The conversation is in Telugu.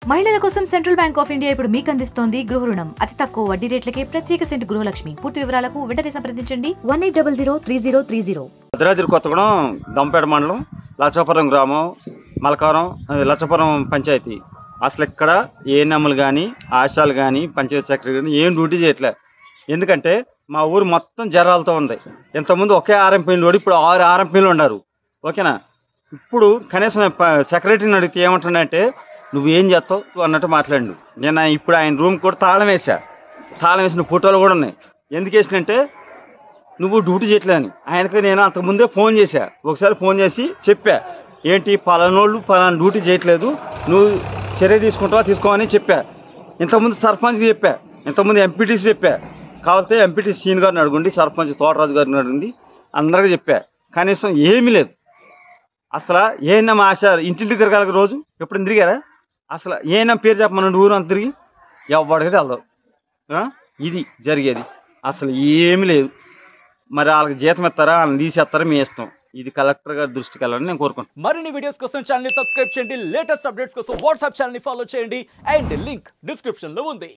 మహిళల కోసం సెంట్రల్ బ్యాంక్ ఆఫ్ ఇండియా ఇప్పుడు మీకు అందిస్తోంది గృహ రుణం. అతి తక్కువ వడ్డీ రేట్లకే ప్రత్యేక సెంటు గృహలక్ష్మి. పూర్తి వివరాలకు వెంటనే సంప్రదించండి 18003030. భద్రాద్రి కొత్తగూడెం దంపేట మండలం లచ్చపురం గ్రామం మలకారం లచ్చపురం పంచాయతీ. అసలు ఇక్కడ ఏఎన్ఎంలు కానీ ఆశాలు కానీ పంచాయతీ సెక్రటరీ కానీ ఏం డ్యూటీ చేయట్లే. ఎందుకంటే మా ఊరు మొత్తం జ్వరాలతో ఉంది. ఇంతకుముందు ఒకే ఆర్ఎంపీలు ఇప్పుడు 6 ఆర్ఎంపీలు ఉన్నారు. ఓకేనా? ఇప్పుడు కనీసం సెక్రటరీని అడిగితే ఏమంటున్నాడంటే నువ్వేం చేస్తావు అన్నట్టు మాట్లాడు. నేను ఇప్పుడు ఆయన రూమ్ కూడా తాళం వేసిన ఫోటోలు కూడా ఉన్నాయి. ఎందుకు వేసినంటే నువ్వు డ్యూటీ చేయట్లేదని. ఆయనకి నేను అంతకుముందే ఫోన్ చేశా. ఒకసారి ఫోన్ చేసి చెప్పా, ఏంటి పలానోళ్ళు పలానా డ్యూటీ చేయట్లేదు, నువ్వు చర్య తీసుకుంటావా తీసుకోమని చెప్పా. ఇంతకుముందు సర్పంచ్కి చెప్పా, ఇంతకుముందు ఎంపీటీసీ చెప్పా. కావాలంటే ఎంపీటీ సీన్ గారిని అడగండి, సర్పంచ్ తోటరాజు గారిని అడగండి, అందరికీ చెప్పా. కనీసం ఏమీ లేదు. అసలు ఏఎన్ఎం ఆశ ఇంటింటికి తిరగాలి రోజు. ఎప్పుడు తిరిగారా? అసలు ఏఎన్ఎం పేరు చెప్పమనండి ఊరు అంత తిరిగి ఎవరికి వెళ్దాం. ఇది జరిగేది. అసలు ఏమీ లేదు. మరి వాళ్ళకి జీతం ఇస్తారా, వాళ్ళని తీసేస్తారా మీ ఇష్టం. ఇది కలెక్టర్ గారి దృష్టికి వెళ్ళాలని నేను కోరుకుంటున్నాను. మరిన్ని వీడియోస్ కోసం ఛానల్ ని సబ్స్క్రైబ్ చేయండి. లేటెస్ట్ అప్డేట్స్ కోసం వాట్సాప్ ఛానల్ ని ఫాలో చేయండి. అండ్ లింక్ డిస్క్రిప్షన్ లో ఉంది.